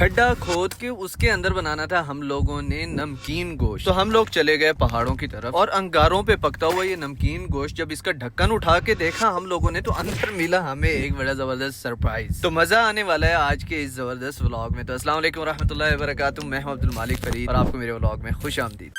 खड्डा खोद के उसके अंदर बनाना था हम लोगों ने नमकीन गोश्त। तो हम लोग चले गए पहाड़ों की तरफ और अंगारों पे पकता हुआ ये नमकीन गोश्त जब इसका ढक्कन उठा के देखा हम लोगों ने, तो अंदर मिला हमें एक बड़ा जबरदस्त सरप्राइज। तो मजा आने वाला है आज के इस जबरदस्त व्लॉग में। तो अस्सलाम वालेकुम रहमतुल्लाहि व बरकातुहू। मैं हूं अब्दुल मालिक फरीद और आपको मेरे व्लॉग में खुश आमदीद।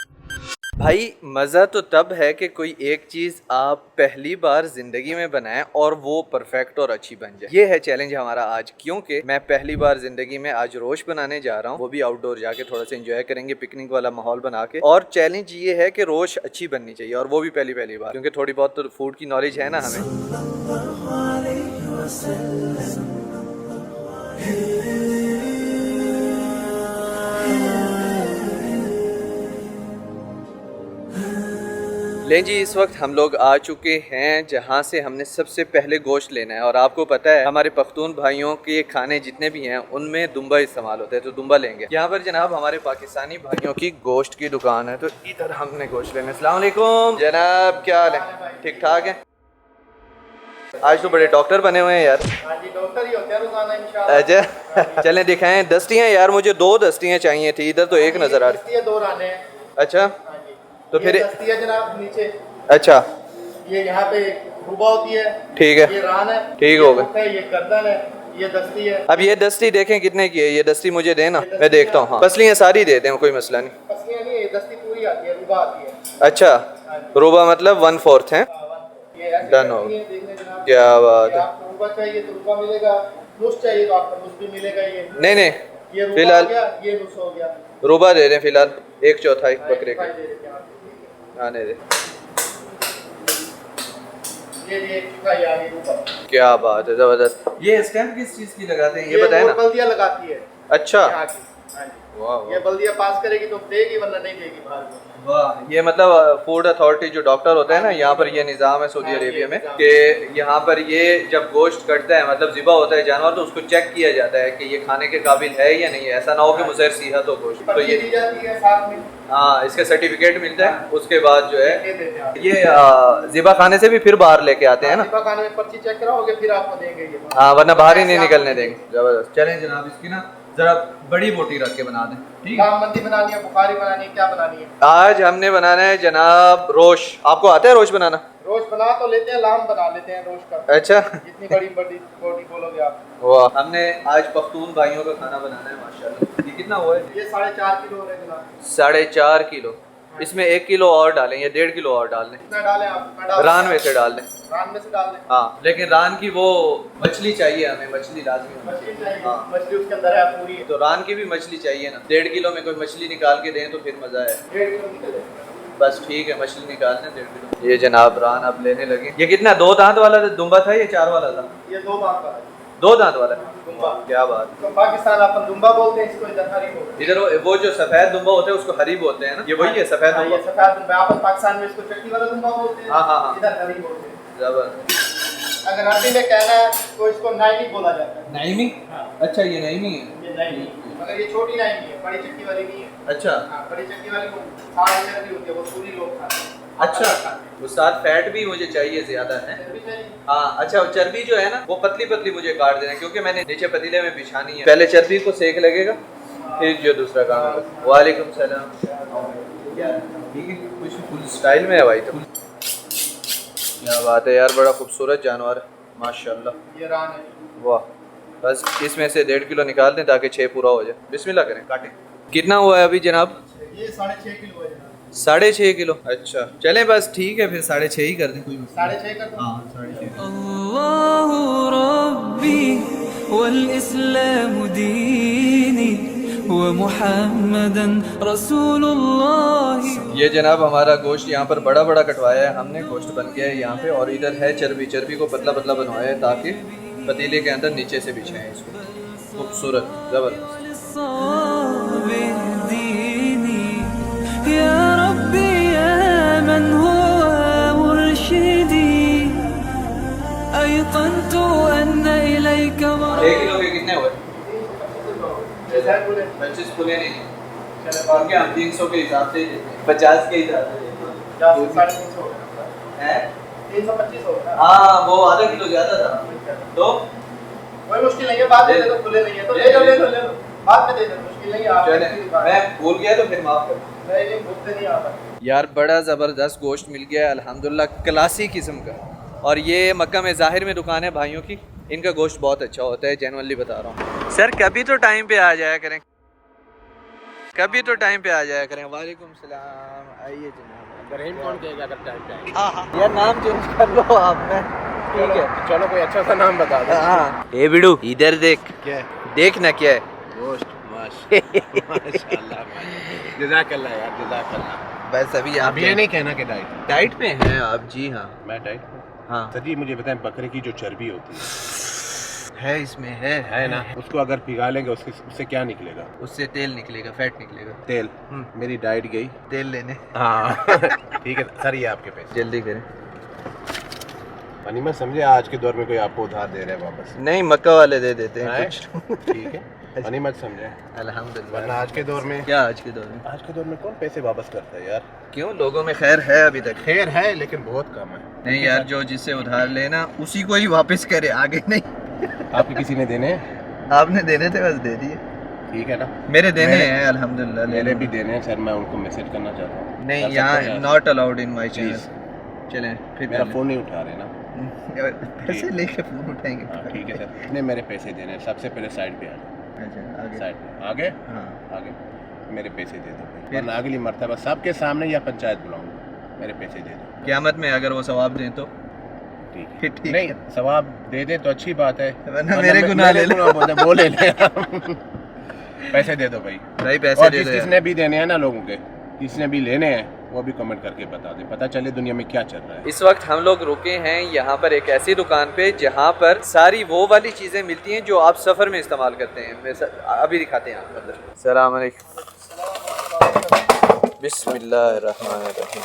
भाई मज़ा तो तब है कि कोई एक चीज़ आप पहली बार ज़िंदगी में बनाएं और वो परफेक्ट और अच्छी बन जाए। ये है चैलेंज हमारा आज, क्योंकि मैं पहली बार ज़िंदगी में आज रोश बनाने जा रहा हूँ, वो भी आउटडोर जाके थोड़ा सा एंजॉय करेंगे, पिकनिक वाला माहौल बना के। और चैलेंज ये है कि रोश अच्छी बननी चाहिए और वो भी पहली बार, क्योंकि थोड़ी बहुत तो फूड की नॉलेज है ना हमें। लें जी, इस वक्त हम लोग आ चुके हैं जहाँ से हमने सबसे पहले गोश्त लेना है। और आपको पता है हमारे पख्तून भाइयों के खाने जितने भी हैं उनमें दुम्बा इस्तेमाल होता है, तो दुम्बा लेंगे। यहाँ पर जनाब हमारे पाकिस्तानी भाइयों की गोश्त की दुकान है, तो इधर हमने गोश्त लेना है। अस्सलाम वालेकुम जनाब, क्या हाल है? ठीक ठाक है? आज तो बड़े डॉक्टर बने हुए हैं यार। डॉक्टर ही होते हैं रोजाना इंशाल्लाह। अच्छा चलें दिखाएं। दस्तियाँ यार, मुझे 2 दस्तियाँ चाहिए थी, इधर तो एक नज़र आ रही है। 2 राने हैं। अच्छा तो फिर दस्तियाँ जनाब नीचे। अच्छा ये यहाँ पे रुबा होती है, ठीक है, ये रान है, ठीक हो गया। ये गर्दन है, ये दस्ती है। अब ये दस्ती देखें कितने की है? ये दस्ती मुझे देना, मैं देखता हूँ। हाँ पसलियाँ सारी दे दें, कोई मसला नहीं। पसलियाँ नहीं, ये दस्ती पूरी आती है, रुबा आती है। अच्छा रुबा मतलब 1/4 है। डन हो, क्या बात है। आपको रुबा चाहिए तो रुबा मिलेगा, नुस चाहिए तो आपको नुस भी मिलेगा। ये नहीं ये फिलहाल ये नुस हो गया। रुबा दे दें फिलहाल, 1/4 बकरे के आने दे। ये रुबा। क्या बात है, जबरदस्त। ये स्टैम्प किस चीज की लगाते हैं ये बताए ना? बल्दिया लगाती है। अच्छा वाह, ये बल्दिया पास करेगी तो देगी, वरना नहीं देगी बाहर को। वाह, ये मतलब फूड अथॉरिटी जो डॉक्टर होता है ना, यहाँ पर ये निज़ाम है सऊदी अरेबिया में कि यहाँ पर ये जब गोश्त कटता है, मतलब ज़िबा होता है जानवर, तो उसको चेक किया जाता है कि ये खाने के काबिल है या नहीं है। ऐसा ना हो कि मुझे सीहत हो गोश्त। तो ये दी जाती है साथ में। हाँ, इसका सर्टिफिकेट मिलता है। उसके बाद जो है ये ज़िबा खाने से भी फिर बाहर लेके आते हैं ना। ज़िबा खाने में पर्ची चेक कराओगे फिर आपको देंगे ये। हाँ, वरना बाहर ही नहीं निकलने देंगे। जबरदस्त। चलें जनाब, इसकी ना जरा बड़ी बोटी रख के बना दें। ठीक है, मंदी बनानी है, बुखारी बनानी है, क्या बनानी है? आज हमने बनाना है जनाब रोश। आपको आता है रोश बनाना? रोश बना तो लेते हैं, लाम बना लेते हैं रोश का। अच्छा जितनी बड़ी बड़ी बोटी बोलोगे आप। वाह, हमने आज पख्तून भाइयों का खाना बनाना है माशाल्लाह। ये कितना हुआ है? ये 4.5 किलो है जनाब। 4.5 किलो। इसमें 1 किलो और डालें या 1.5 किलो और डाल दें? कितना डालें आप? रान में से डाल दें। रान में से डाल दें। हाँ, लेकिन रान की वो मछली चाहिए हमें, मछली लाजमी होनी मछली चाहिए। हाँ। मछली उसके अंदर है पूरी। तो रान की भी मछली चाहिए ना। 1.5 किलो में कोई मछली निकाल के दें तो फिर मजा है। 1.5 किलो निकले। बस ठीक है, मछली निकाल दें 1.5 किलो। ये जनाब रान अब लेने लगे। ये कितना, 2 दांत वाला दुम्बा था या 4 वाला था? ये 2 दांत वाला है। 2 दांत वाला दुम्बा। क्या बात। तो पाकिस्तान अपन दुम्बा बोलते हैं, इसको इधर हरी बोलते हैं। इधर वो जो सफेद दुम्बा होता है उसको हरी बोलते हैं ना, ये वही है सफेद दुम्बा? ये सफेद दुम्बा। अपन पाकिस्तान में इसको चट्टी वाला दुम्बा बोलते हैं। हाँ। इधर हरी बोलते हैं। जबरदस्त। अगर अरबी में कहना है तो इसको नाइमी बोला जाता है। नाइमी? हाँ। अच्छा, ये नाइमी है। ये नाइमी, मगर ये छोटी नाइमी है, बड़ी चक्की वाली नहीं है। अच्छा हाँ, बड़ी चक्की वाली को सारी चर्बी होती है, वो पूरी लोग खाते हैं। अच्छा, उस्ताद फैट भी मुझे चाहिए ज्यादा है। हाँ अच्छा, चर्बी जो है ना वो पतली पतली मुझे काट देना, क्योंकि मैंने नीचे पतीले में बिछानी है। पहले चर्बी को सेक लगेगा, फिर जो दूसरा काम है। वालेकुम सलाम। ठीक है, कुछ फुल स्टाइल में है भाई। तो क्या बात है यार, बड़ा खूबसूरत जानवर है माशाल्लाह। ये रान है। वाह, बस इसमें से 1.5 किलो निकाल दें ताकि 6 पूरा हो जाए। बिस्मिल्लाह करें, काटें। कितना हुआ है अभी जनाब? ये 6.5 किलो है जनाब। 6.5 किलो। अच्छा चलें, बस ठीक है, फिर 6.5 ही कर दें। कोई 6.5 का? हाँ 6.5। अल्लाहु रब्बी वल इस्लामु दीनी व मुहम्मदन रसूलुल्लाह। ये जनाब हमारा गोश्त यहाँ पर बड़ा बड़ा कटवाया है हमने, गोश्त बन गया है यहाँ पे। और इधर है चर्बी, चर्बी को पतला पतला बनवाया है ताकि पतीले के अंदर नीचे से बिछाएं इसको। खूबसूरत, जबरदस्त। एक किलो के कितने हुए? 25 खुले नहीं क्या? हम 300 के हिसाब से 50 के हिसाब से 350 है। 325 होगा। हाँ, वो आधा किलो ज्यादा था। तो कोई मुश्किल नहीं है, बाद में तो खुले नहीं है तो ले लो। बाद में दे दो, मुश्किल नहीं आप मैं भूल गया तो फिर माफ कर। नहीं भूलते नहीं आता। यार बड़ा ज़बरदस्त गोश्त मिल गया अल्हम्दुलिल्लाह, क्लासी किस्म का। और ये मक्का में ज़ाहिर में दुकान है भाइयों की, इनका गोश्त बहुत अच्छा होता है, जेनुअनली बता रहा हूँ। सर कभी तो टाइम पे आ जाया करें, कभी तो टाइम पे आ जाया करें। वालेकुम सलाम, आइए जनाब। रहीम कौन कहेगा अगर टाइम पे आए? यार नाम चेंज कर लो आप में, ठीक है। चलो कोई अच्छा सा नाम बता दो। हाँ ए बिडू इधर देख, क्या है? देख ना क्या है। गोश्त माशाल्लाह जज़ाकल्लाह यार, जज़ाकल्लाह। बस अभी आप ये नहीं कहना कि डाइट डाइट पे हैं आप? जी हाँ। मैं डाइट हाँ सर जी, मुझे बताएं बकरे की जो चर्बी होती है, इसमें है ना, उसको अगर पिघा लेंगे उससे क्या निकलेगा? उससे तेल निकलेगा, फैट निकलेगा। तेल। मेरी डाइट गई तेल लेने। हाँ ठीक है सर, ये आपके पैसे। जल्दी करें। मनीमत समझे, आज के दौर में कोई आपको उधार दे रहा है वापस? नहीं मक्का वाले दे देते हैं हैं? कुछ। ठीक है, मनीमत समझे। अल्हम्दुलिल्लाह। वरना आज के दौर में, क्या आज के दौर में? आज के दौर में कौन पैसे वापस करता है यार? क्यों, लोगों में खैर है अभी तक? खैर है लेकिन बहुत कम है। नहीं यार, जो जिससे उधार लेना उसी को ही वापस करे, आगे नहीं। आपके किसी ने देने हैं? आपने देने थे, बस दे दिए। ठीक है ना, मेरे देने हैं अल्हम्दुलिल्लाह। मेरे भी देने हैं सर, मैं उनको मैसेज करना चाहता हूँ। नहीं, कर सकते यहाँ हैं? Not allowed in my channel. Please। चलें फिर मेरा फ़ोन नहीं उठा रहे ना। पैसे लेके फोन उठाएंगे। हाँ ठीक है सर, नहीं मेरे पैसे देने हैं। सबसे पहले साइड पे आ जाओ। अच्छा आगे। साइड पे आगे, हाँ आगे मेरे पैसे दे दो भाई। वरना अगली मर्तबा सबके सामने या पंचायत बुलाऊंगा, मेरे पैसे दे दो। क़यामत में अगर वो सवाब दें तो ठीक फिर है, ठीक नहीं है। सवाब दे दे तो अच्छी बात है, वरना मेरे गुनाह ले ले। वो ले ले। पैसे दे दो भाई। भाई पैसे और दे दो यार। जिसने भी देने हैं ना लोगों के, जिसने भी लेने हैं वो भी कमेंट करके बता दे, पता चले दुनिया में क्या चल रहा है। इस वक्त हम लोग रुके हैं यहाँ पर एक ऐसी दुकान पे जहाँ पर सारी वो वाली चीज़ें मिलती हैं जो आप सफ़र में इस्तेमाल करते हैं। अभी दिखाते हैं आपको अंदर। सलाम अलैकुम। बिस्मिल्लाहिर्रहमानिर्रहीम।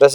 बस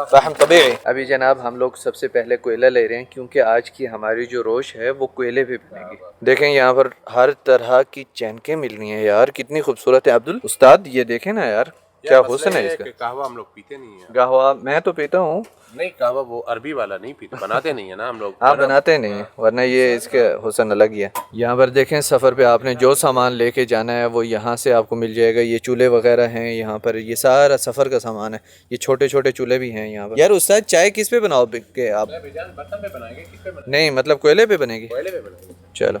फहम तबीई? अभी जनाब हम लोग सबसे पहले कोयला ले रहे हैं क्योंकि आज की हमारी जो रोश है वो कोयले पे बनेगी। देखें यहाँ पर हर तरह की चैनकें मिल रही हैं यार, कितनी खूबसूरत है। अब्दुल उस्ताद ये देखें ना यार, क्या हुस्न है इसका। कहवा हम लोग पीते नहीं है। कहवा मैं तो पीता हूँ। नहीं कहवा वो अरबी वाला नहीं पीते, बनाते नहीं है ना हम लोग। आप बनाते नहीं हैं, वरना ये इसके हुस्न अलग ही है। यहाँ पर देखें सफ़र पे आपने जो सामान लेके जाना है वो यहाँ से आपको मिल जाएगा। ये चूल्हे वगैरह हैं यहाँ पर, ये सारा सफ़र का सामान है। ये छोटे छोटे चूल्हे भी हैं यहाँ पर। यार उस्ताद चाय किस पे बनाओगे आप? बर्तन पे बनाएंगे, किस पे बनाएंगे? नहीं मतलब कोयले पे बनेगी। कोयले पे बनाएंगे। चलो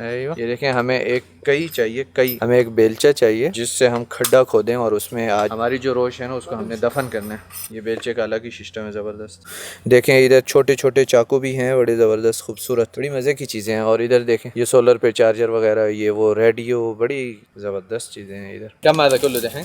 है ये देखें, हमें एक कई चाहिए, कई हमें एक बेलचा चाहिए जिससे हम खड्डा खोदें और उसमें आज हमारी जो रोश है ना उसको हमने दफन करना है। ये बेलचे का अलग ही सिस्टम है, ज़बरदस्त। देखें इधर छोटे छोटे चाकू भी हैं, बड़े ज़बरदस्त खूबसूरत, बड़ी मज़े की चीज़ें हैं। और इधर देखें ये सोलर पे चार्जर वगैरह, ये वो रेडियो, बड़ी ज़बरदस्त चीज़ें हैं इधर। क्या मादा कुल्लू देखें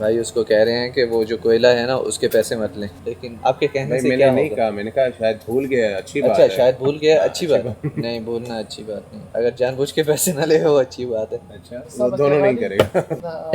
भाई उसको कह रहे हैं कि वो जो कोयला है ना उसके पैसे मत लें, लेकिन आपके कहने से मैंने क्या नहीं होगा? कहा, मैंने कहा शायद भूल गया, अच्छी बात अच्छा है। शायद भूल गया, अच्छी बात नहीं, भूलना अच्छी बात नहीं। अगर जानबूझ के पैसे ना ले वो अच्छी बात है। अच्छा वो दोनों नहीं करेगा।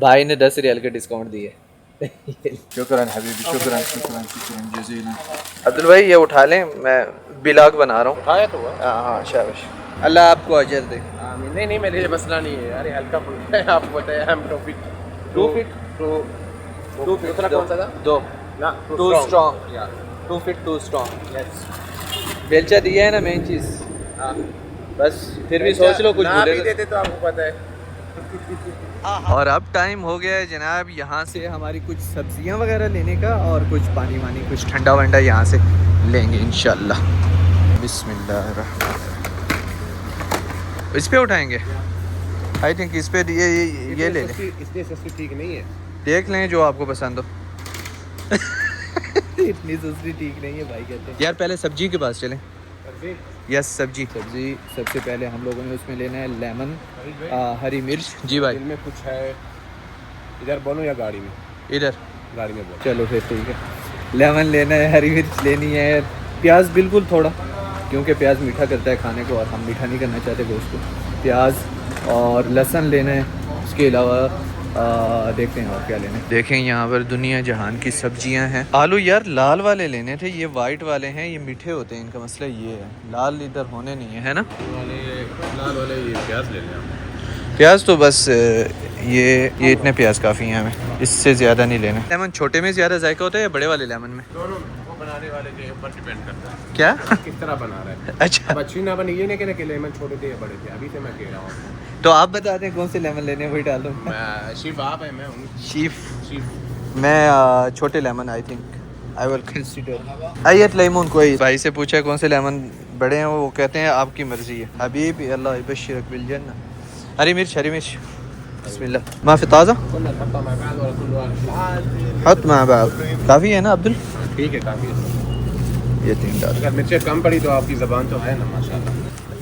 भाई ने 10 रियाल का डिस्काउंट दिए। शुक्रान हबीबी, शुक्रान शुक्रान शुक्रान जज़ीला। अब्दुल भाई ये उठा लें, मैं ब्लॉग बना रहा हूँ। खाया तो हुआ। हाँ शाबाश, अल्लाह आपको अजर दे। आमीन। नहीं नहीं मेरे लिए मसला नहीं है यार, ये हल्का फुल्का है। आपको पता है हम 2 फीट 2 फीट दूसरा कौन सा था? 2 ना 2 स्ट्रॉन्ग, 2 फीट 2 स्ट्रॉन्ग। बेलचा दिया है ना मेन चीज़, बस फिर भी सोच लो कुछ ना भी भूलेगा। देते तो आपको पता है। और अब टाइम हो गया है जनाब यहाँ से हमारी कुछ सब्जियाँ वगैरह लेने का और कुछ पानी वानी कुछ ठंडा वंडा यहाँ से लेंगे इंशाल्लाह। बिस्मिल्लाहिर्रहमानिर्रहीम। इस पे उठाएंगे, आई थिंक इस पे ये ले लें। इतनी सस्ती ठीक नहीं है। देख लें जो आपको पसंद हो। इतनी सस्ती ठीक नहीं है भाई कहते हैं। यार पहले सब्जी के पास चलें। यस सब्जी सबसे पहले हम लोगों ने उसमें लेना है लेमन, हरी मिर्च। जी भाई इनमें कुछ है, इधर बोलूं या गाड़ी में? इधर गाड़ी में बोलो। चलो फिर ठीक है। लेमन लेना है, हरी मिर्च लेनी है, प्याज बिल्कुल थोड़ा, क्योंकि प्याज मीठा करता है खाने को और हम मीठा नहीं करना चाहते गोश्त को। प्याज और लहसुन लेना है, उसके अलावा देखते हैं और क्या लेने। देखें यहाँ पर दुनिया जहान की सब्जियां हैं। आलू यार लाल वाले लेने थे, ये वाइट वाले हैं, ये मीठे होते हैं, इनका मसला ये है, लाल इधर होने नहीं है ना। लाल वाले ये प्याज ले लें। प्याज तो बस ये इतने प्याज काफ़ी हैं हमें, इससे ज़्यादा नहीं लेना। लेमन छोटे में ज़्यादा जायका होता है या बड़े वाले लेमन में? दोनों वो बनाने वाले के ऊपर डिपेंड करता है क्या किस तरह बना रहा है। अच्छा, अब अच्छी ना बनी ये नहीं कहना कि लेमन छोटे थे या बड़े थे, अभी से मैं कह रहा हूँ। तो आप बता दें कौन से लेमन लेने, वही डाल दूँ। मैं शिफ आप है, मैं हूँ शीफ। मैं छोटे lemon I think I will consider. आइए लेमन, कोई भाई से पूछा कौन से लेमन बड़े हैं, वो कहते हैं आपकी मर्जी है। हबीबी अल्लाह यबश्शिरक बिल जन्नह। हरी मिर्च बिस्मिल्लाह। माफ़ी ताज़ा हत मा बाब काफ़ी है ना अब्दुल? ठीक है, काफ़ी है। ये 3 डाल। अगर मिर्चें कम पड़ी तो आपकी ज़बान तो है ना माशाल्लाह।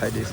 1 2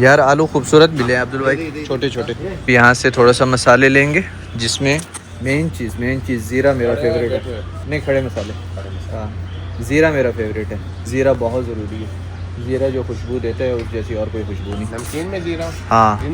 यार आलू खूबसूरत मिले हैं अब्दुल भाई, छोटे छोटे। यहाँ से थोड़ा सा मसाले लेंगे, जिसमें मेन चीज़ ज़ीरा मेरा फेवरेट है। नहीं, खड़े मसाले, हाँ ज़ीरा मेरा फेवरेट है। ज़ीरा बहुत ज़रूरी है, ज़ीरा जो खुशबू देता है उस जैसी और कोई खुशबू नहीं। नमकीन में जीरा हाँ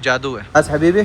जादू है. बस हबीबी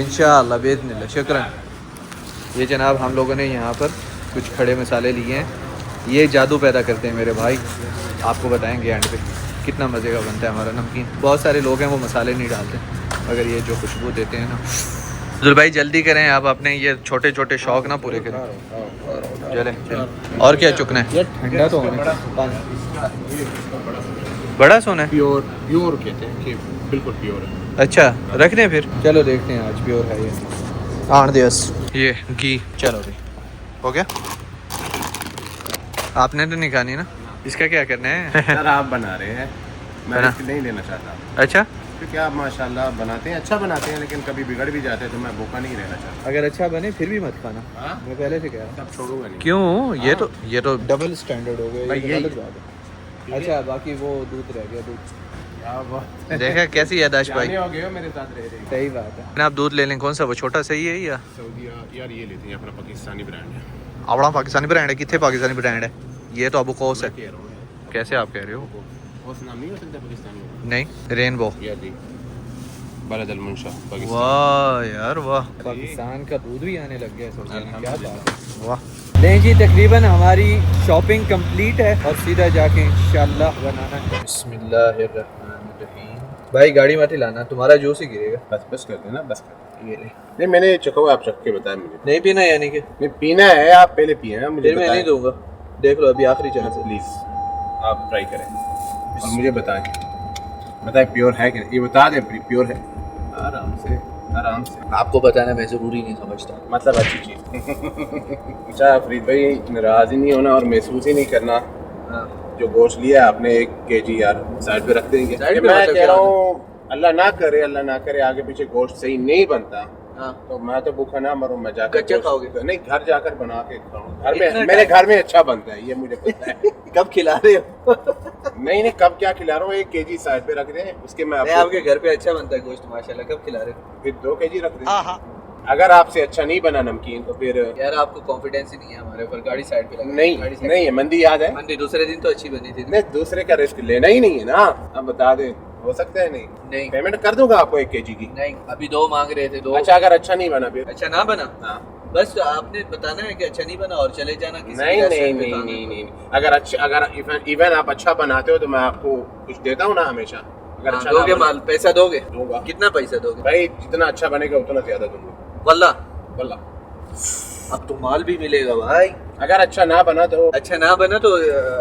इंशाअल्लाह बिइज़्निल्लाह। शुक्रान। ये जनाब हम लोगों ने यहाँ पर कुछ खड़े मसाले लिए हैं, ये जादू पैदा करते हैं मेरे भाई। आपको बताएंगे एंड पे कितना मज़े का बनता है हमारा नमकीन। बहुत सारे लोग हैं वो मसाले नहीं डालते, मगर ये जो खुशबू देते हैं ना। अब्दुल भाई जल्दी करें, आप अपने ये छोटे छोटे शौक़ ना पूरे करें। चले और क्या चुकना है? ठंडा तो होने बड़ा सोना है। प्योर कहते हैं कि बिल्कुल प्योर है। अच्छा रख दें फिर, चलो देखते हैं आज प्योर है ये। आन दियस ये घी, चलो भाई हो गया। आपने तो नहीं खानी ना, इसका क्या करना है? सर आप बना रहे हैं, मैं बना। नहीं लेना चाहता, अच्छा क्योंकि आप माशाल्लाह बनाते हैं, अच्छा बनाते हैं, लेकिन कभी बिगड़ भी जाते हैं तो मैं भूखा नहीं रहना चाहता। अगर अच्छा बने फिर भी मत खाना, हाँ? मैं पहले से कह रहा हूँ। तब छोड़ूंगा नहीं। क्यों? ये तो डबल स्टैंडर्ड हो गया, भाई ये तो यही- गलत बात है। अच्छा बाकी वो दूध रह गया, दूध क्या बात है। देखा कैसी यादाश्त भाई। जाने हो गए हो मेरे साथ रह रहे। सही बात है। आप दूध ले लें, कौन सा वो छोटा सही है या सऊदी यार ये लेते हैं, अपना पाकिस्तानी ब्रांड है। अपना पाकिस्तानी ब्रांड है? कितने पाकिस्तानी ब्रांड है? ये तो अबू कौस है। कह रहा हूँ, कैसे आप कह रहे हो? उस नाम नहीं हो सकता पाकिस्तानी। नहीं रेनबो। या जी बलद अल मुंशा पाकिस्तान। वाह यार वाह, पाकिस्तान का दूध भी आने लग गया है। क्या अल्हम्दुलिल्लाह। बात है, वाह। नहीं जी तकरीबन हमारी शॉपिंग कंप्लीट है और सीधा जाके इंशाल्लाह बनाना है। बिस्मिल्लाहिर्रहमानिर्रहीम। भाई गाड़ी मत लाना, तुम्हारा जूस ही गिरेगा। बस कर देना, बस कर। ये ले। नहीं मैंने चखा हुआ, आप चख के बताया मुझे। नहीं पीना यानी कि नहीं पीना है, आप पहले पिए हैं, मुझे फिर मैं नहीं दूंगा। देख लो अभी आखिरी चांस है। प्लीज आप ट्राई करें और मुझे बताएं प्योर है कि नहीं। ये बता दें प्योर है। आराम से आराम से, आपको बताना मैं ज़रूरी नहीं समझता। मतलब अच्छी चीज़। अच्छा फरीद भाई नाराज ही नहीं होना और महसूस ही नहीं करना, जो गोश्त लिया आपने 1 केजी यार साइड पे रख देंगे। साइड पे मैं मतलब कह क्या रहा हूँ अल्लाह ना करे आगे पीछे गोश्त सही नहीं बनता हाँ। तो मैं तो भूखा ना मरूं, मैं जाकर कच्चा गोश्त- खाओगे? नहीं घर जाकर बना के खाऊं। घर इतना में मेरे घर में अच्छा बनता है, ये मुझे पता है। कब खिला रहे हो? नहीं कब क्या खिला रहा हूँ, 1 केजी साइड पे रख दें, उसके मैं नहीं, आपको आपके घर पे अच्छा बनता है गोश्त माशाल्लाह। कब खिला रहे हो? फिर 2 केजी रख दें। अगर आपसे अच्छा नहीं बना नमकीन तो फिर यार आपको कॉन्फिडेंस ही नहीं है हमारे ऊपर। गाड़ी साइड पे लगा। नहीं गाड़ी साइड नहीं है, मंदी याद है। पे। मंडी दूसरे दिन तो अच्छी बनी थी। नहीं दूसरे का रिस्क लेना ही नहीं है ना, आप बता दें हो सकता है। नहीं नहीं पेमेंट कर दूंगा आपको 1 केजी की। नहीं अभी 2 मांग रहे थे, 2। अच्छा अगर अच्छा नहीं बना फिर अच्छा ना बना, हाँ। बस आपने बताना है कि अच्छा नहीं बना और चले जाना किसी नहीं रेस्टोरेंट नहीं पे नहीं खाने। नहीं नहीं अगर इवन आप अच्छा बनाते हो तो मैं आपको कुछ देता हूँ ना हमेशा। अगर हाँ, अच्छा दोगे ना बना- माल, पैसा दोगे? दूंगा कितना पैसा दोगे? भाई, जितना अच्छा बनेगा उतना ज्यादा दूंगा वल्लाह वल्लाह। अब तो माल भी मिलेगा भाई। अगर अच्छा ना बना तो अच्छा ना बना तो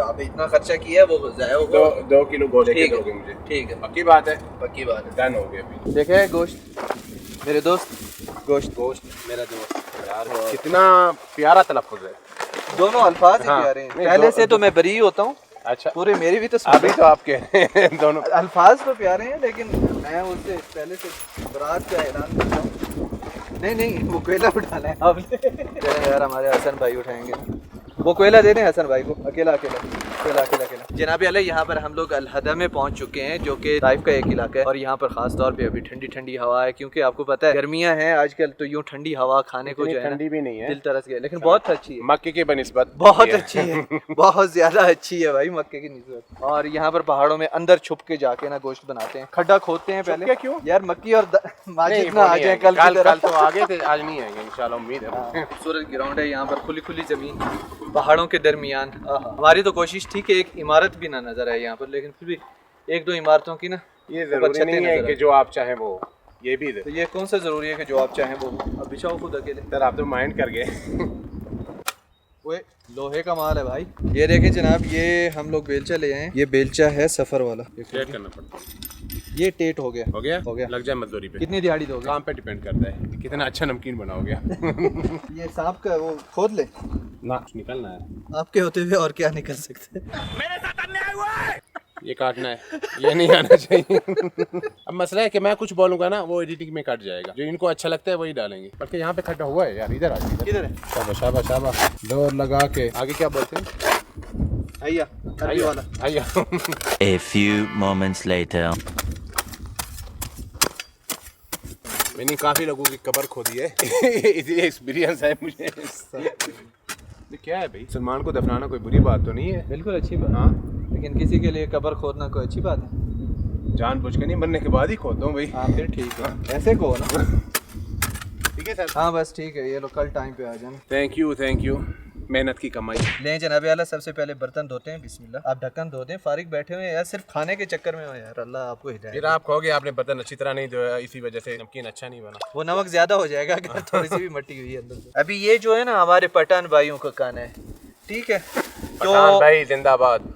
अब इतना खर्चा किया वो जाया होगा। 2 किलो गोले के ठीक है। दोगे मुझे। ठीक है, पक्की बात है, पक्की बात है। डन हो गया अभी। देखे गोश्त मेरे दोस्त, गोश्त मेरा दोस्त यार कितना प्यारा तलफ़्फ़ुज़ है। दोनों अल्फाज ही हाँ, प्यारे हैं। नहीं, पहले दो- से तो मैं बरी होता हूँ, अच्छा पूरे मेरी भी तो अभी तो आप कह रहे हैं दोनों अल्फाज तो प्यारे हैं, लेकिन मैं उससे पहले से बारात का ऐलान करता हूँ। नहीं वो कोयला उठाना है आपने। चलो यार हमारे हसन भाई उठाएंगे, वो कोयला दे दें हसन भाई को, अकेला जनाब आला। यहाँ पर हम लोग अलहदा में पहुँच चुके हैं, जो कि ताइफ का एक इलाका है, और यहाँ पर खास तौर पे अभी ठंडी ठंडी हवा है, क्योंकि आपको पता है गर्मियाँ हैं आजकल, तो यूँ ठंडी हवा खाने को जो है ठंडी भी नहीं है, दिल तरस गया, लेकिन बहुत अच्छी है, मक्के के बनिस्बत बहुत अच्छी है, बहुत ज्यादा अच्छी है भाई मक्के की निस्बत। और यहाँ पर पहाड़ों में अंदर छुप के जाके ना गोश्त बनाते हैं, खड्डा खोदते हैं पहले। क्यों यार मक्की और माजिद ना आ जाए कल तो आगे थे, आज नहीं आएंगे इंशाल्लाह, उम्मीद है। खूबसूरत ग्राउंड है यहाँ पर, खुली खुली जमीन पहाड़ों के दरमियान। हमारी तो कोशिश थी कि एक इमारत भी ना नजर आए यहाँ पर, लेकिन फिर भी एक दो इमारतों की ना ये जरूरी नहीं है कि जो आप चाहें वो ये भी तो ये कौन सा जरूरी है कि जो आप चाहें वो अब बिछाओ खुद अकेले। सर आप तो माइंड कर गए। वो लोहे का माल है भाई। ये देखें जनाब, ये हम लोग बेलचा ले आए, ये बेलचा है सफर वाला, क्लियर करना पड़ता है। ये टेट हो गया, हो गया लग जाए मजदूरी पे। कितनी दिहाड़ी दोगे? काम पे डिपेंड करता है कितना अच्छा नमकीन बनाओगे। ये सांप का वो खोद ले ना निकलना है आपके होते हुए, और क्या निकल सकते हैं। ये काटना है, ये नहीं आना चाहिए। अब मसला है कि मैं कुछ बोलूंगा ना वो एडिटिंग में कट जाएगा, जो इनको अच्छा लगता है वही डालेंगे। बल्कि यहाँ पे खड्डा हुआ है यार, इधर आ जाइए। किधर है? शाबाश शाबाश शाबाश, दौर लगा के आगे क्या बोलते हैं? आइया अरबी वाला। आइया। A few moments later. मैंने काफी लोगों की कब्र खोदी है। इसलिए एक्सपीरियंस है मुझे। ये क्या है भाई, सलमान को दफनाना कोई बुरी बात तो नहीं है। बिल्कुल अच्छी बात। हाँ लेकिन किसी के लिए कब्र खोदना कोई अच्छी बात है? जानबूझ के नहीं, मरने के बाद ही खोदता हूँ भाई। हाँ फिर ठीक है, ऐसे को ना। ठीक है सर। हाँ बस ठीक है, ये लोग कल टाइम पे आ जाना। थैंक यू मेहनत की कमाई। लें जनाब आला, सबसे पहले बर्तन धोते हैं, बिस्मिल्लाह। आप ढक्कन धो दें, फारिग बैठे हुए हैं यार, सिर्फ खाने के चक्कर में हो यार, अल्लाह आपको हिदायत। फिर आप कहोगे आपने बर्तन अच्छी तरह नहीं धोया, इसी वजह से नमकीन अच्छा नहीं बना। वो नमक ज्यादा हो जाएगा अगर थोड़ी सी भी मट्टी हुई है अंदर से। अभी ये जो है ना हमारे पठान भाइयों का खाना है, ठीक है? पठान भाई जिंदाबाद।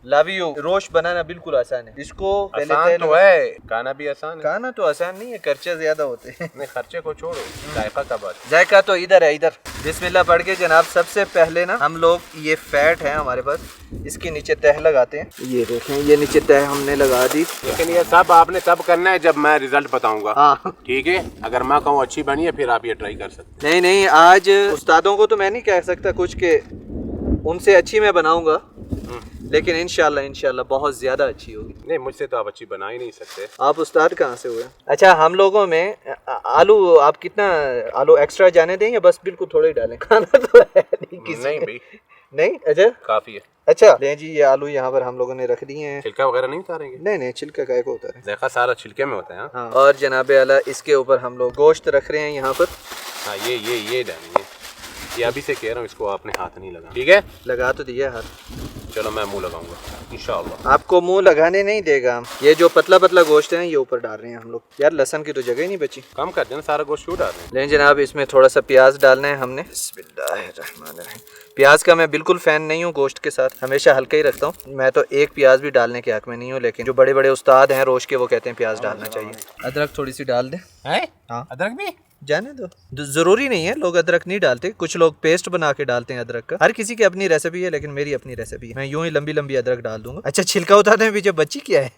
Love you. रोश बनाना बिल्कुल आसान है, इसको पहले आसान तो है, खाना भी आसान है। खाना तो आसान नहीं है, खर्चे ज्यादा होते हैं। नहीं खर्चे को छोड़ो, जायका का बात। जायका तो इधर है, इधर। बिस्मिल्लाह पढ़ के जनाब, सबसे पहले ना हम लोग ये फैट है हमारे पास, इसके नीचे तह लगाते हैं। ये देखें, ये नीचे तह हमने लगा दी। लेकिन ये सब आपने तब करना है जब मैं रिजल्ट बताऊंगा। हाँ ठीक है, अगर मैं कहूँ अच्छी बनी है फिर आप ये ट्राई कर सकते नहीं नहीं, आज उस्तादों को तो मैं नहीं कह सकता कुछ के उनसे अच्छी मैं बनाऊंगा, लेकिन इंशाल्लाह बहुत ज्यादा अच्छी होगी। नहीं मुझसे तो आप अच्छी बना ही नहीं सकते। आप उस्ताद कहाँ से हुए? अच्छा, हम लोगों में आलू, आप कितना आलू एक्स्ट्रा जाने दें या बस बिल्कुल थोड़े ही डालें? खाना तो है नहीं किसी नहीं ने। भाई नहीं, अच्छा काफी है। अच्छा ले जी, ये आलू यहाँ पर हम लोगों ने रख दिए हैं। छिलका वगैरह नहीं उतारेंगे? नहीं छिलका काय को होता है, देखा सारा छिलके में होता है। हाँ। और जनाब आला, इसके ऊपर हम लोग गोश्त रख रहे हैं यहाँ पर। हाँ ये डालेंगे। ये अभी से कह रहा हूँ, इसको आपने हाथ नहीं लगा, ठीक है? लगा तो दिया हाथ। चलो मैं मुंह लगाऊंगा इंशाल्लाह। आपको मुंह लगाने नहीं देगा हम। ये जो पतला पतला गोश्त है ये ऊपर डाल रहे हैं हम लोग। यार लहसुन की तो जगह ही नहीं बची। कम कर देना, सारा गोश्त क्यों डाल रहे हैं? लेकिन जनाब इसमें थोड़ा सा प्याज डालना है हमने। बिस्मिल्लाहिर्रहमानिर्रहीम। प्याज का मैं बिल्कुल फैन नहीं हूँ गोश्त के साथ, हमेशा हल्का ही रखता हूँ। मैं तो एक प्याज भी डालने के हक में नहीं हूँ, लेकिन जो बड़े बड़े उस्ताद हैं रोश के, वो कहते हैं प्याज डालना चाहिए। अदरक थोड़ी सी डाल दें। हाँ अदरक भी जाने दो, जरूरी नहीं है, लोग अदरक नहीं डालते, कुछ लोग पेस्ट बना के डालते हैं अदरक का। हर किसी की अपनी रेसिपी है, लेकिन मेरी अपनी रेसिपी है। मैं यूं ही लंबी लंबी अदरक डाल दूंगा। अच्छा छिलका उतारने में पीछे बच्ची क्या है?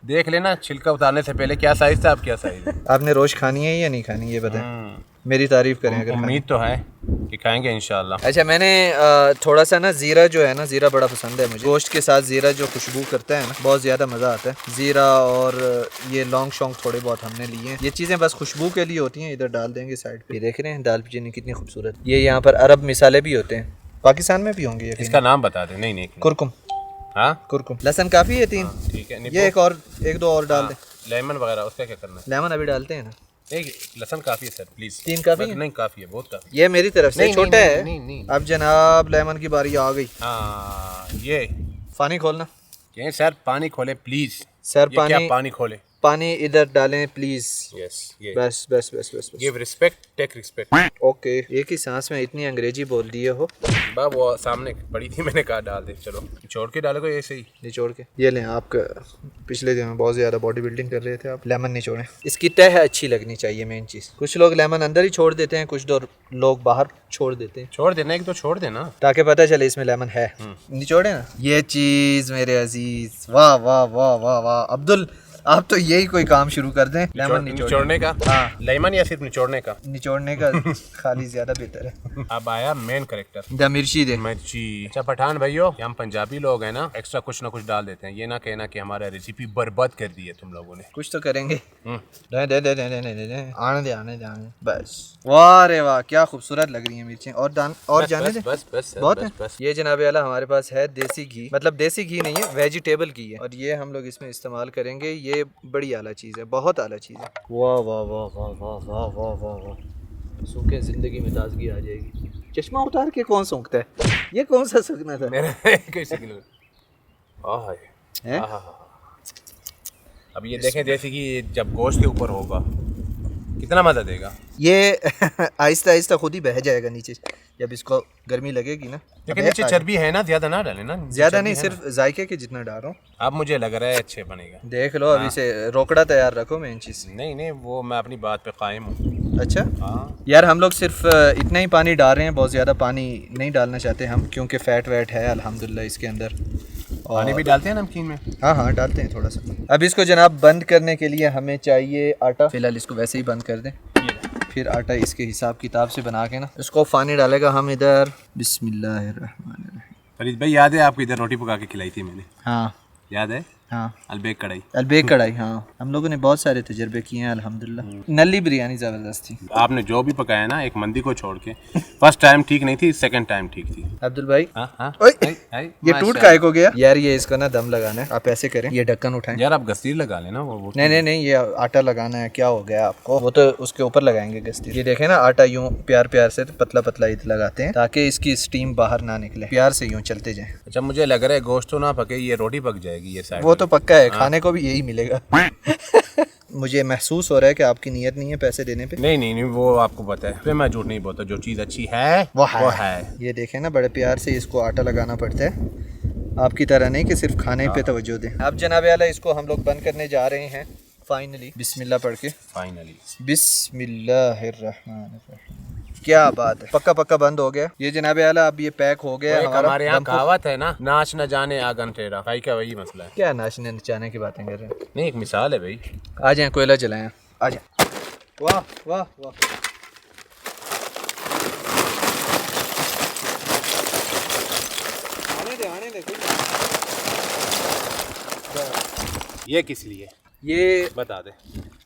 देख लेना, छिलका उतारने से पहले क्या साइज था, अब क्या साइज है। आपने रोज खानी है या नहीं खानी, ये बताएं, मेरी तारीफ करें अगर। उम्मीद तो है कि खाएंगे इंशाल्लाह। अच्छा, मैंने थोड़ा सा ना जीरा जो है ना, जीरा बड़ा पसंद है मुझे। गोश्त के साथ जीरा जो खुशबू करता है ना, बहुत ज़्यादा मज़ा आता है। जीरा और ये लौंग शौंग थोड़े बहुत हमने लिए हैं। ये चीज़ें बस खुशबू के लिए होती हैं। इधर डाल देंगे साइड पे। देख रहे हैं दाल चीनी कितनी खूबसूरत। ये यहाँ पर अरब मिसाले भी होते हैं, पाकिस्तान में भी होंगे। इसका नाम बता दे। नहीं कुरकुम। हाँ कुरकुम। लहसुन काफ़ी है 3। ठीक है, ये एक दो और डाल दें। लेमन वगैरह उसका क्या करना है? लेमन अभी डालते हैं ना। एक लहसुन काफी है सर, प्लीज। 3 काफी है? नहीं काफी है, बहुत काफी। ये मेरी तरफ से छोटा है। नहीं। अब जनाब लेमन की बारी आ गई। हाँ ये पानी खोलना। कहें सर, पानी खोले प्लीज। सर ये क्या पानी पानी खोले? पानी इधर डालें प्लीज। यस ये बस बस बस बस बस। Give respect take respect. Okay, एक ही सांस में इतनी अंग्रेजी बोल दिए हो। बा वो सामने पड़ी थी, मैंने कहा डाल दे। चलो छोड़ के डालोगे ऐसे ही निचोड़ के ये लें। आपका पिछले दिनों बहुत ज़्यादा बॉडी बिल्डिंग कर रहे थे आप, लेमन निचोड़ें। इसकी तह अच्छी लगनी चाहिए मेन चीज़। कुछ लोग लेमन अंदर ही छोड़ देते हैं, कुछ लोग बाहर छोड़ देते हैं। छोड़ देना, एक तो छोड़ देना ताकि पता चले इसमें लेमन है। निचोड़े ना ये चीज़ मेरे अजीज। वाह वाह वाह वाह वाह अब्दुल, आप तो यही कोई काम शुरू कर दें। लेमन निचोड़ने का। हाँ, लेमन या सिर्फ निचोड़ने का? निचोड़ने का खाली ज्यादा बेहतर है। अब आया मेन कैरेक्टर, द मिर्ची दे। मिर्ची। अच्छा पठान भाइयों, हम पंजाबी लोग हैं ना, एक्स्ट्रा कुछ ना कुछ डाल देते हैं। ये ना कहना कि हमारा रेसिपी बर्बाद कर दी है तुम लोगों ने। कुछ तो करेंगे। दे दे दे दे दे दे दे आने दे आने दे आने। बस वाह रे वाह, क्या खूबसूरत लग रही है मिर्चें। और जाने दे। बस बस बहुत है। ये जनाब आला हमारे पास है देसी घी, मतलब देसी घी नहीं है, वेजिटेबल घी है, और ये हम लोग इसमें इस्तेमाल करेंगे। ये बड़ी आला चीज़ है, बहुत आला चीज़ है। वाह वाह वाह वाह वाह वाह वाह वाह वाह। सूखे जिंदगी में ताजगी आ जाएगी। चश्मा उतार के कौन सूखता है? ये कौन सा सूखना था? कैसे किलो? हैं? अब ये देखें जैसे कि जब गोश्त के ऊपर होगा कितना मजा देगा। ये आहिस्ता आहिस्ता खुद ही बह जाएगा नीचे जब इसको गर्मी लगेगी ना। लेकिन नीचे चर्बी है ना, ज्यादा ना डालें ना। ज्यादा नहीं, सिर्फ जायके के जितना डाल रहा हूँ। अब मुझे लग रहा है अच्छे बनेगा। देख लो अभी से रोकड़ा तैयार रखो मेन चीज़। नहीं नहीं, वो मैं अपनी बात पे कायम हूँ। अच्छा हाँ यार, हम लोग सिर्फ इतना ही पानी डाल रहे हैं, बहुत ज़्यादा पानी नहीं डालना चाहते हम, क्योंकि फ़ैट वैट है अल्हम्दुलिल्लाह इसके अंदर। पानी भी डालते हैं नमकीन में? हाँ हाँ डालते हैं थोड़ा सा। अब इसको जनाब बंद करने के लिए हमें चाहिए आटा। फिलहाल इसको वैसे ही बंद कर दें, फिर आटा इसके हिसाब किताब से बना के ना इसको पानी डालेगा हम इधर। बिस्मिल्लाहिर्रहमानिर्रहीम। फरीद भाई याद है आपको इधर रोटी पका के खिलाई थी मैंने? हाँ याद है? हाँ अलबेक कढ़ाई। अलबेक कढ़ाई। हाँ, हम लोगों ने बहुत सारे तजर्बे किए हैं अल्हम्दुलिल्लाह। नली बिरयानी ज़बरदस्त थी। आपने जो भी पकाया ना, एक मंदी को छोड़ के, फर्स्ट टाइम ठीक नहीं थी, सेकंड टाइम ठीक थी। अब्दुल भाई हाँ ओए, ये टूट काहे को गया यार? ये इसको ना दम लगाना है। आप ऐसे करें, ये ढक्कन उठाएं। यार आप गस्तीर लगा लेना वो। नहीं नहीं नहीं, ये आटा लगाना है। क्या हो गया आपको? वो तो उसके ऊपर लगाएंगे गस्ती। ये देखें ना, आटा यूं प्यार प्यार से पतला पतला लगाते हैं ताकि इसकी स्टीम बाहर ना निकले। प्यार से यूं चलते जाएं। अच्छा मुझे लग रहा है गोश्त तो ना पके, ये रोटी पक जाएगी ये साइड। वो तो पक्का है, खाने को भी यही मिलेगा। मुझे महसूस हो रहा है कि आपकी नीयत नहीं है पैसे देने पे। नहीं नहीं नहीं, वो आपको पता है, फिर मैं झूठ नहीं बोलता। जो चीज़ अच्छी है वो है। ये देखें ना, बड़े प्यार से इसको आटा लगाना पड़ता है, आपकी तरह नहीं कि सिर्फ खाने पे तवज्जो दें। अब जनाब आला इसको हम लोग बंद करने जा रहे हैं फाइनली। बिस्मिल्लाह पढ़ के। फाइनली बिस्मिल्लाहिर्रहमानिर्रहीम। क्या बात है, पक्का पक्का बंद हो गया ये जनाब आला। अब ये पैक हो गया हमारा। हमारे यहाँ कहावत है ना, नाच न जाने आगन टेढ़ा। भाई का वही मसला है। क्या नाचने नचाने की बातें कर रहे हैं? नहीं, एक मिसाल है भाई। आ जाए, कोयला जलाएं, आ जाए। वाह वाह वाह। आने दे ये किस लिए? ये बता दे।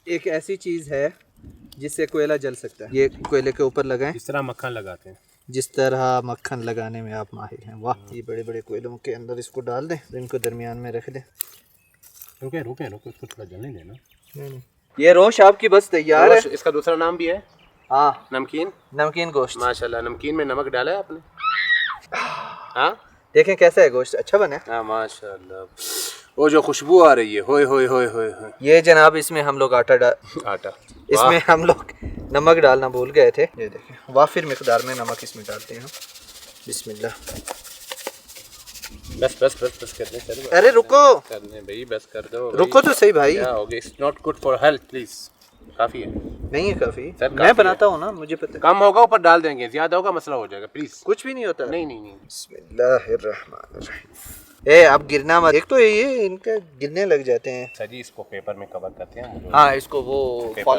एक ऐसी चीज़ है जिससे कोयला जल सकता है। ये कोयले के ऊपर लगाएं। इस तरह मक्खन लगाते हैं। जिस तरह मक्खन लगाने में आप माहिर हैं। वाह, ये बड़े बड़े कोयलों के अंदर इसको डाल दें, फिर इनको दरमियान में रख दें। रुके रुके रुके, उसको थोड़ा जलने देना। नहीं, ये रोश आपकी बस तैयार है। इसका दूसरा नाम भी है हाँ, नमकीन। नमकीन गोश्त। माशाल्लाह, नमकीन में नमक डाला है आपने? हाँ देखें कैसा है गोश्त, अच्छा बना है। हाँ माशाल्लाह, वो जो खुशबू आ रही है, होए होए होए होए होए। ये जनाब इसमें हम लोग आटा इसमें हम लोग नमक डालना भूल गए थे। ये देखें, वाफिर मिकदार में नमक इसमें डालते हैं हम। बिस्मिल्लाह। बस बस बस बस करने चलो। अरे रुको, करने भाई, बस कर दो। रुको तो सही भाई। क्या हो गया? It's not good for health, please. काफी है? नहीं है काफी, सर, मैं बनाता हूँ ना, मुझे पता है। कम होगा ऊपर डाल देंगे, ज्यादा होगा मसला हो जाएगा, प्लीज। कुछ भी नहीं होता। नहीं नहीं नहीं। बिस्मिल्लाहिर्रहमानिर्रहीम। ए आप गिरना मत। एक तो ये इनका गिरने लग जाते हैं। सर जी, इसको पेपर में कवर करते हैं। हाँ, इसको वो पेपर।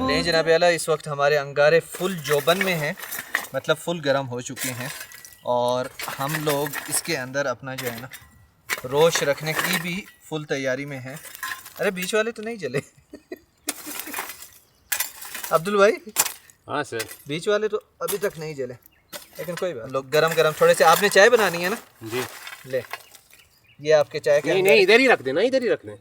नहीं जनाब आला, इस वक्त हमारे अंगारे फुल जोबन में हैं, मतलब फुल गर्म हो चुके हैं, और हम लोग इसके अंदर अपना जो है ना रोश रखने की भी फुल तैयारी में है। अरे बीच वाले तो नहीं जले अब्दुल भाई? हाँ सर। बीच वाले तो अभी तक नहीं जले, लेकिन कोई बात। लोग गरम गरम थोड़े से। आपने चाय बनानी है ना? जी। ले, ये आपके चाय के नहीं नहीं, इधर ही रख देना, इधर ही रख दें।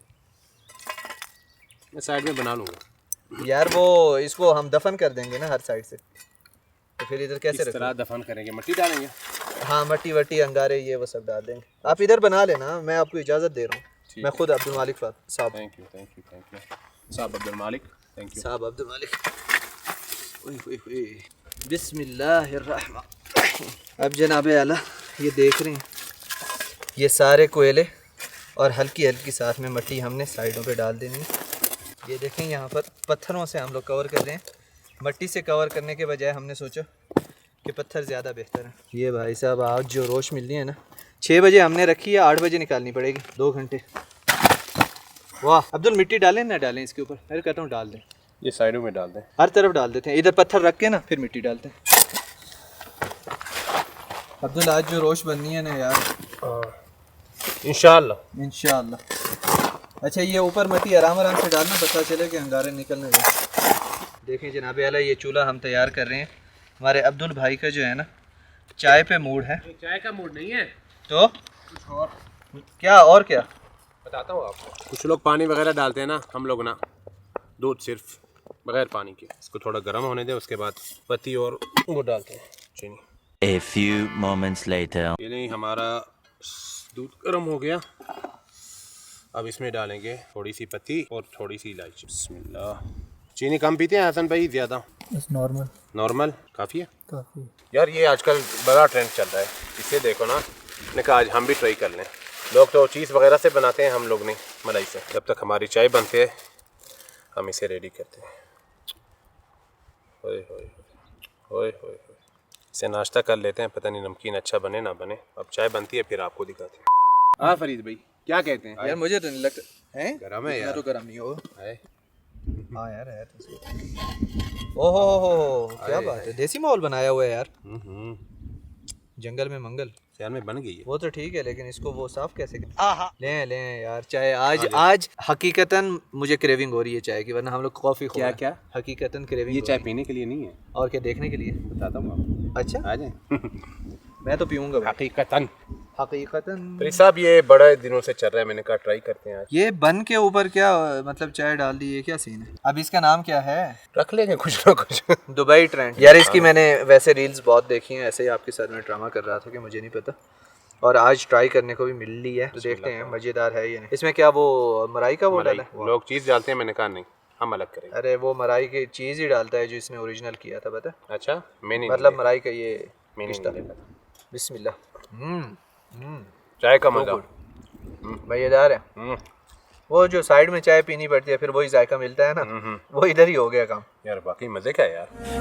मैं साइड में बना लूँगा। यार वो इसको हम दफन कर देंगे ना हर साइड से, तो फिर इधर कैसे इस तरह दफन करेंगे, मट्टी डालेंगे। हाँ मट्टी वट्टी अंगारे ये वो सब डाल देंगे। आप इधर बना लेना, मैं आपको इजाज़त दे रहा हूँ। मैं खुद अब्दुल मालिक साहब। थैंक यू साहब अब्दुल मालिक, थैंक यू साहब अब्दुल मालिक। बिस्मिल्लाहिर्रहमान। अब जनाब आला ये देख रहे हैं, ये सारे कोयले और हल्की हल्की साथ में मट्टी हमने साइडों पे डाल देनी है। ये देखें यहाँ पर पत्थरों से हम लोग कवर कर रहे हैं। मट्टी से कवर करने के बजाय हमने सोचा कि पत्थर ज़्यादा बेहतर है। ये भाई साहब आज जो रोश मिल रही है ना, 6 बजे हमने रखी है, 8 बजे निकालनी पड़ेगी, 2 घंटे। वाह अब्दुल, मिट्टी डालें ना डालें इसके ऊपर? मैं कहता हूँ डाल दें, ये साइडों में डाल दें, हर तरफ डाल देते हैं। इधर पत्थर रख के ना फिर मिट्टी डालते हैं। अब्दुल आज जो रोश बननी है ना यार, इंशाल्लाह। इंशाअल्लाह। अच्छा ये ऊपर मिट्टी आराम आराम से डालना, पता चले कि अंगारे निकलने लगे। देखें जनाब आला, ये चूल्हा हम तैयार कर रहे हैं। हमारे अब्दुल भाई का जो है ना चाय पे मूड है। चाय का मूड नहीं है तो कुछ और क्या? और क्या बताता हूँ आपको। कुछ लोग पानी वगैरह डालते हैं ना, हम लोग ना दूध सिर्फ बगैर पानी के, इसको थोड़ा गर्म होने दें, उसके बाद पत्ती और वो डालते हैं, चीनी। A few moments later. ये नहीं, हमारा दूध गर्म हो गया। अब इसमें डालेंगे थोड़ी सी पत्ती और थोड़ी सी इलायची। बिस्मिल्लाह। चीनी कम पीते हैं हसन भाई? ज़्यादा? नॉर्मल नॉर्मल काफ़ी है। काफ़ी। यार ये आजकल बड़ा ट्रेंड चल रहा है, इसे देखो ना, मैंने कहा आज हम भी ट्राई कर लें। लोग तो चीज़ वगैरह से बनाते हैं, हम लोग नहीं, मलाई से। जब तक हमारी चाय बनती है हम इसे रेडी करते हैं। ओए होए होए होए, इसे नाश्ता कर लेते हैं, पता नहीं नमकीन अच्छा बने ना बने। अब चाय बनती है फिर आपको दिखाते हैं। हाँ फरीद भाई क्या कहते हैं? यार, मुझे तो नहीं लगता है गरम है यार। तो गरम नहीं होगा। है। हाँ यार है तो। ओहो क्या बात है, देसी माहौल बनाया हुआ है यार। जंगल में मंगल शहर में बन गई है। वो तो ठीक है, लेकिन इसको वो साफ कैसे लें लें यार चाय। आज हकीकतन मुझे क्रेविंग हो रही है चाय की, वरना हम लोग कॉफी क्या? हकीकतन क्रेविंग। ये चाय पीने के लिए नहीं है, और क्या देखने के लिए? बताता हूँ आपको। अच्छा आ जाए। मैं तो पीऊंगा भाई। हकीकतन हकीकतन फरीद साहब ये बड़े दिनों से चल रहा है, मैंने कहा ट्राई करते हैं आज। ये बन के ऊपर क्या मतलब चाय डाल दी, ये क्या सीन है? अब इसका नाम क्या है? रख लेंगे कुछ ना कुछ। Dubai trend. यार इसकी मैंने वैसे रील्स बहुत देखी हैं, ऐसे ही आपके साथ में ड्रामा कर रहा था कि मुझे नहीं पता, और आज ट्राई करने को भी मिल रही है, तो देखते हैं मज़ेदार है ये नहीं। इसमें क्या वो मलाई का वो डाला है? लोग चीज़ डालते हैं, मैंने कहा नहीं हम अलग करेंगे। अरे वो मलाई की चीज़ ही डालता है जो इसने ओरिजिनल किया था, पता? अच्छा मैंने मतलब मलाई का ये मैंने बिस्मिल्लाह। चाय का मजा मज़ेदार है। वो जो साइड में चाय पीनी पड़ती है फिर वही जायका मिलता है ना, वो इधर ही हो गया काम। यार बाकी मजे का है यार।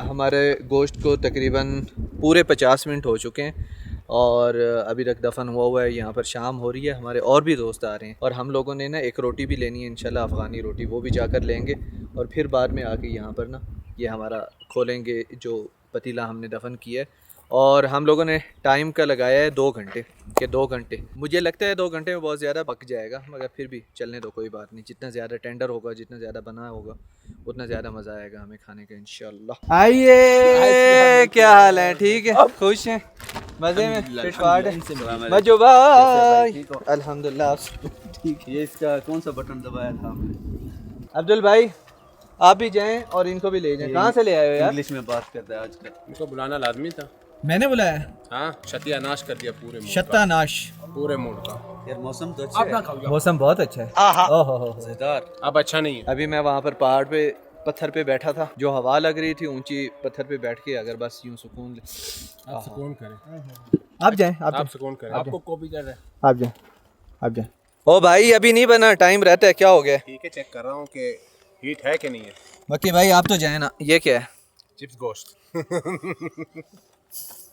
हमारे गोश्त को तकरीबन पूरे 50 मिनट हो चुके हैं और अभी तक दफन हुआ है। यहाँ पर शाम हो रही है, हमारे और भी दोस्त आ रहे हैं और हम लोगों ने ना एक रोटी भी लेनी है इंशाल्लाह, अफ़गानी रोटी, वो भी जाकर लेंगे और फिर बाद में आके यहाँ पर ना ये हमारा खोलेंगे जो पतीला हमने दफन किया है। और हम लोगों ने टाइम का लगाया है 2 घंटे के 2 घंटे। मुझे लगता है 2 घंटे में बहुत ज़्यादा पक जाएगा, मगर फिर भी चलने दो, कोई बात नहीं। जितना ज़्यादा टेंडर होगा, जितना ज़्यादा बना होगा, उतना ज़्यादा मज़ा आएगा हमें खाने का इंशाल्लाह। आइए, क्या हाल है? ठीक है, खुश हैं, मज़े में? फिटफाट है मजो भाई? अल्हम्दुलिल्लाह ठीक। ये इसका कौन सा बटन दबाया था आपने? अब्दुल भाई आप भी जाएं और इनको भी ले जाएं। कहाँ से ले आए हो यार? इंग्लिश में बात करता है आजकल। इनको बुलाना लाजमी था। मैंने बुलाया? हाँ सत्यानाश कर दिया पूरे मूड का। शत्तानाश। पूरे मूड का। यार मौसम तो अच्छा है। मौसम बहुत अच्छा है। ओहो मजेदार। अब अच्छा नहीं है। अभी मैं वहाँ पर पहाड़ पे पत्थर पे बैठा था, जो हवा लग रही थी ऊंची पत्थर पे बैठ के, अगर बस यूं सुकून आप सुकून करें। आप जाएं, आप सुकून करें। आपको कॉपी कर रहे हैं। आप जाएं, आप जाएं। ओ भाई अभी नहीं बना, टाइम रहता है, क्या हो गया? ठीक है चेक कर रहा हूँ कि हीट है कि नहीं है। बाकी भाई आप तो जाए ना। ये क्या है? चिप्स गोश्त।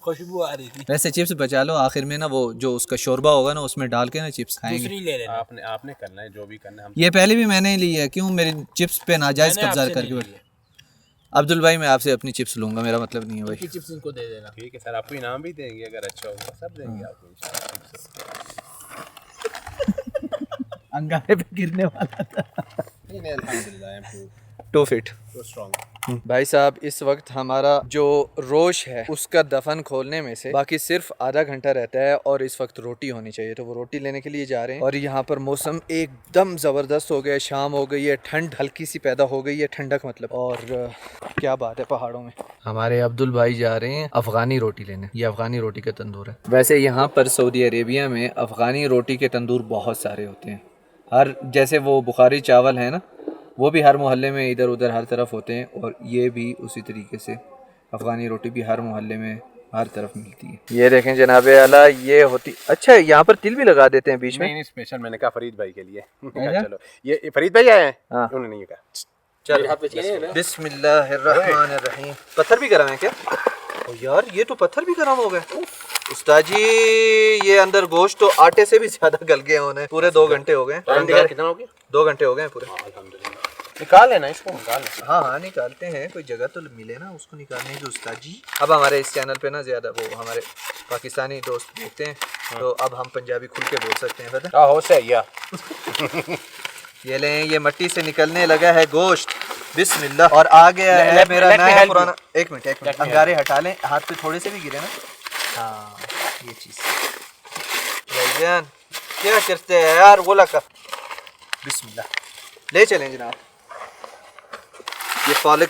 खुशबू आ रही थी। वैसे चिप्स बचा लो, आखिर में ना वो जो उसका शोरबा होगा ना उसमें डाल के ना चिप्स खाएंगे। ले लेना। आपने करना है जो भी करना है। हम ये पहले भी मैंने ली है, क्यों मेरी चिप्स पे नाजायज कब्जा करके बैठे? अब्दुल भाई मैं आपसे अपनी चिप्स लूंगा, मेरा मतलब नहीं है भाई। चिप्स इनको दे देना। ठीक है सर, आपको इनाम भी देंगे अगर अच्छा होगा, सब देंगे आपको इंशाल्लाह। अंगारे पे गिरने वाला था। 2 फीट। स्ट्रॉन्ग। भाई साहब इस वक्त हमारा जो रोश है उसका दफन खोलने में से बाकी सिर्फ आधा घंटा रहता है और इस वक्त रोटी होनी चाहिए, तो वो रोटी लेने के लिए जा रहे हैं। और यहाँ पर मौसम एकदम ज़बरदस्त हो गया, शाम हो गई है, ठंड हल्की सी पैदा हो गई है, ठंडक मतलब। और क्या बात है पहाड़ों में। हमारे अब्दुल भाई जा रहे हैं अफगानी रोटी लेने, ये अफगानी रोटी का तंदूर है। वैसे यहाँ पर सऊदी अरेबिया में अफगानी रोटी के तंदूर बहुत सारे होते हैं, हर जैसे वो बुखारी चावल है ना, वो भी हर मोहल्ले में इधर उधर हर तरफ होते हैं, और ये भी उसी तरीके से अफ़गानी रोटी भी हर मोहल्ले में हर तरफ मिलती है। ये देखें जनाबे आला, ये होती, अच्छा यहाँ पर तिल भी लगा देते हैं बीच में। नहीं स्पेशल मैंने कहा फरीद भाई के लिए। चलो ये फरीद भाई आए हैं। हाँ। उन्होंने नहीं कहा। चल बिस्मिल्लाहिर्रहमानिर्रहीम। पत्थर भी गरम है क्या? ओ यार ये तो पत्थर भी गरम हो गए उस्ताद जी। ये अंदर गोश्त तो आटे से भी ज्यादा गल गए होने, पूरे 2 घंटे हो गए। कितना हो गया? 2 घंटे हो गए पूरे। निकाल लेना इसको, निकाल लेना। हाँ हाँ निकालते हैं, कोई जगह तो मिले ना उसको निकालने की उस्ताद जी। अब हमारे इस चैनल पे ना ज़्यादा वो हमारे पाकिस्तानी दोस्त देखते हैं, तो अब हम पंजाबी खुल के बोल सकते हैं, पता? हो सही है। ये लें, ये मट्टी से निकलने लगा है गोश्त, बिस्मिल्लाह। और आ गया है मेरा नया पुराना। एक मिनट अंगारे हटा लें, हाथ पे थोड़े से भी गिरे ना। हाँ ये चीज़ भाईजान क्या करते हैं यार, वो लगा बिस्मिल्लाह। ले चलें जनाब, ये फॉलिक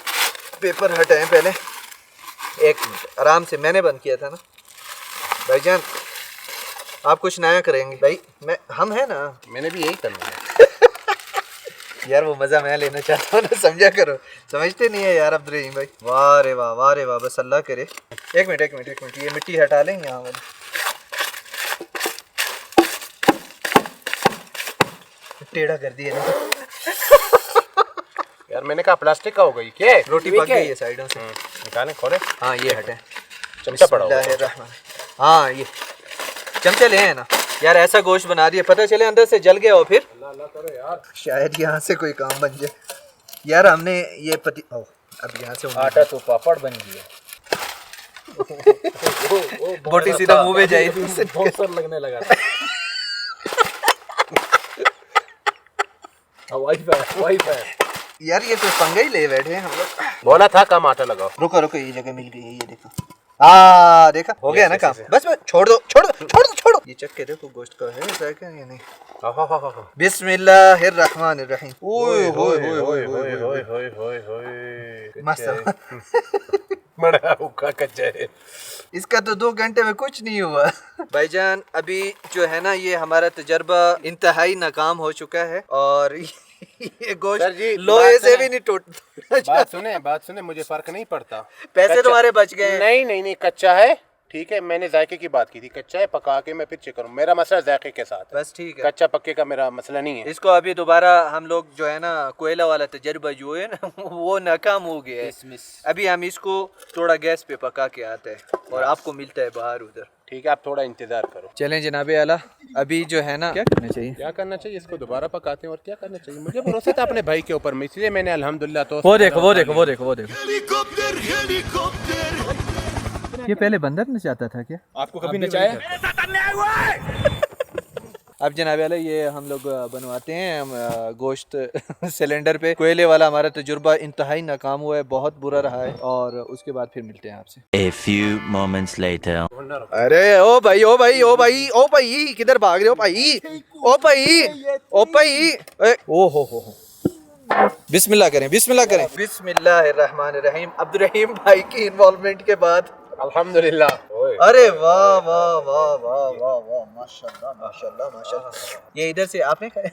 पेपर हटाएं पहले। 1 मिनट आराम से, मैंने बंद किया था ना भाईजान। आप कुछ नया करेंगे भाई, हम हैं ना। मैंने भी यही करना है। यार वो मज़ा मैं लेना चाहता हूँ ना, समझा करो, समझते नहीं है यार अब्दुर्रहीम भाई। वाह रे वाह, वाह रे वाह, बस अल्लाह करे। एक मिनट ये मिट्टी हटा लें यहाँ वाली। टेढ़ा कर दिया ना यार मैंने कहा प्लास्टिक का हो गई क्या? रोटी पक गई है साइडों से। निकालें, खोले। हाँ ये हटे, चमचा पड़ा हुआ। हाँ ये चमचे ले हैं ना यार, ऐसा गोश्त बना दिया पता चले अंदर से जल गया हो फिर। अल्लाह करो यार, शायद यहाँ से कोई काम बन जाए यार। हमने ये पति अब यहाँ से आटा तो पापड़ बन गया। बोटी सीधा मुंह में जाएगी, बहुत सर लगने लगा था। वाइफ यार ये तो पंगा ही ले बैठे हैं हम लोग। बोला था कम आटा लगाओ। रुको ये जगह मिल गई है, ये देखो। हाँ देखा हो गया ना काम। बस छोड़ दो। ये चख के देखो गोश्त का है ऐसा क्या या नहीं। बिस्मिल्लाहिर्रहमानिर्रहीम। ओए होए मस्त बड़ा हुक्का कच्चा है इसका तो 2 घंटे में कुछ नहीं हुआ भाईजान। अभी जो है ना ये हमारा तजर्बा इंतहाई नाकाम हो चुका है, और ये गोश्त लोहे से भी नहीं टूटता। बात सुने मुझे फर्क नहीं पड़ता, पैसे तुम्हारे बच गए। नहीं कच्चा है ठीक है। मैंने जायके की बात की थी, कच्चा है पका के मैं फिर चेक करूँ। मेरा मसला जायके के साथ बस ठीक है, कच्चा पक्के का मेरा मसला नहीं है। इसको अभी दोबारा हम लोग जो है ना कोयला वाला तजर्बा जो है ना वो नाकाम हो गया है। अभी हम इसको थोड़ा गैस पे पका के आते हैं और आपको मिलता है बाहर उधर। ठीक है आप थोड़ा इंतजार करो। चलें जनाबे आला, अभी जो है ना क्या करना चाहिए इसको दोबारा पकाते हैं और क्या करना चाहिए। मुझे भरोसा था अपने भाई के ऊपर में, इसलिए मैंने अल्हम्दुलिल्लाह तो वो देखो ये पहले बंदर नचाता था क्या? आपको कभी नचाया? अब जनाब वाले ये हम लोग बनवाते हैं गोश्त सिलेंडर पे। कोयले वाला हमारा तजुर्बा इंतहाई नाकाम हुआ है, बहुत बुरा रहा है, और उसके बाद फिर मिलते हैं आपसे। A few moments later. अरे ओ भाई किधर भाग रहे हो भाई? ओ भाई ओ हो बिस्मिल्लाह करें। बिस्मिल्लाहिर्रहमानिर्रहीम। अब्दुर्रहीम भाई की इन्वॉल्वमेंट के बाद अल्हम्दुलिल्लाह। अरे वाह माशाल्लाह। ये इधर से आपने खाए?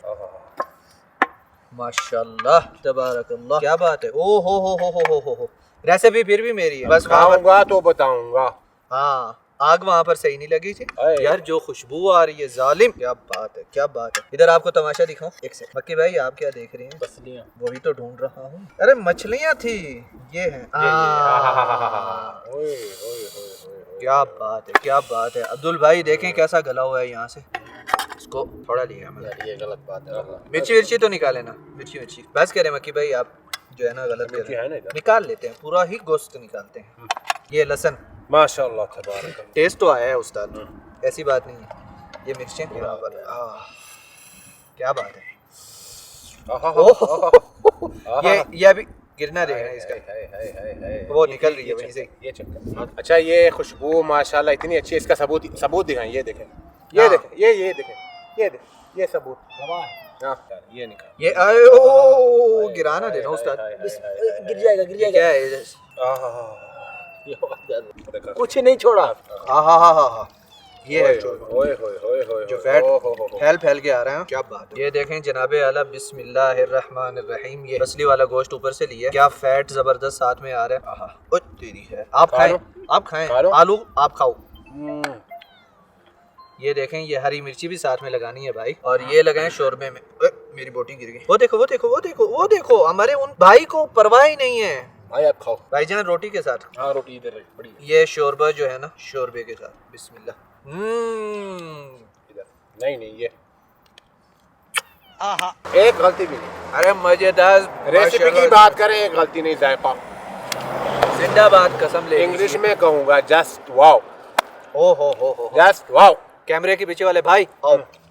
माशाल्लाह तबारकल्लाह, क्या बात है। ओ हो रेसिपी फिर भी मेरी है, बस खाऊंगा तो बताऊंगा। हाँ आग वहाँ पर सही नहीं लगी थी यार, जो खुशबू आ रही है जालिम, क्या बात है। इधर आपको तमाशा दिखाऊं एक से। मक्की भाई आप क्या देख रहे हैं? मछलियाँ। वही तो ढूंढ रहा हूँ। अरे मछलियाँ थी, ये है। क्या बात है अब्दुल भाई, देखें कैसा गला हुआ है यहाँ से। इसको थोड़ा लिया मैंने। ये गलत बात है। मिर्ची तो निकाले ना, मिर्ची बस कह रहे मक्की भाई आप जो है ना गलत कर रहे हैं। निकाल लेते हैं, पूरा ही गोश्त निकालते हैं। ये लहसुन माशाल्लाह तबारक। टेस्ट तो आया है उस्ताद, ऐसी बात नहीं है। ये मिर्चें यहाँ पर क्या बात है। आहा, ये अभी गिरना देगा इसका, वो निकल रही है वहीं से। ये चक्कर। अच्छा ये खुशबू माशाल्लाह इतनी अच्छी है, इसका सबूत दिखाएं। ये देखें, ये देखें, ये देखें, ये सबूत। हाँ, ये निकाल। ये आयो गिराना देना उस्ताद, गिर जाएगा क्या है ये? कुछ नहीं छोड़ा। हाँ ये है ओए होए जो फैट फैल के आ रहा है। क्या बात है। ये देखें जनाबे आला, बिस्मिल्लाहिर्रहमानिर्रहीम। ये असली वाला गोश्त ऊपर से लिया, क्या फैट जबरदस्त साथ में आ रहा है। ओ तेरी है। आप खाएं, आप खाएं, आलू आप खाओ। ये देखें, ये हरी मिर्ची भी साथ में लगानी है भाई, और ये लगाएं शोरबे में। मेरी बोटी गिर गई। वो देखो वो देखो वो देखो वो देखो, हमारे उन भाई को परवाह ही नहीं है। भाई आप खाओ भाईजान रोटी के साथ। हाँ रोटी इधर बड़ी। ये शोरबा जो है ना, शोरबे के साथ। बिस्मिल्लाह। नहीं ये एक गलती भी नहीं। अरे मजेदार रेसिपी की बात करें, एक गलती नहीं। जायका जिंदाबाद, कसम ले। इंग्लिश में कहूँगा जस्ट वाओ। ओ हो जस्ट वाओ। कैमरे के पीछे वाले भाई आओ,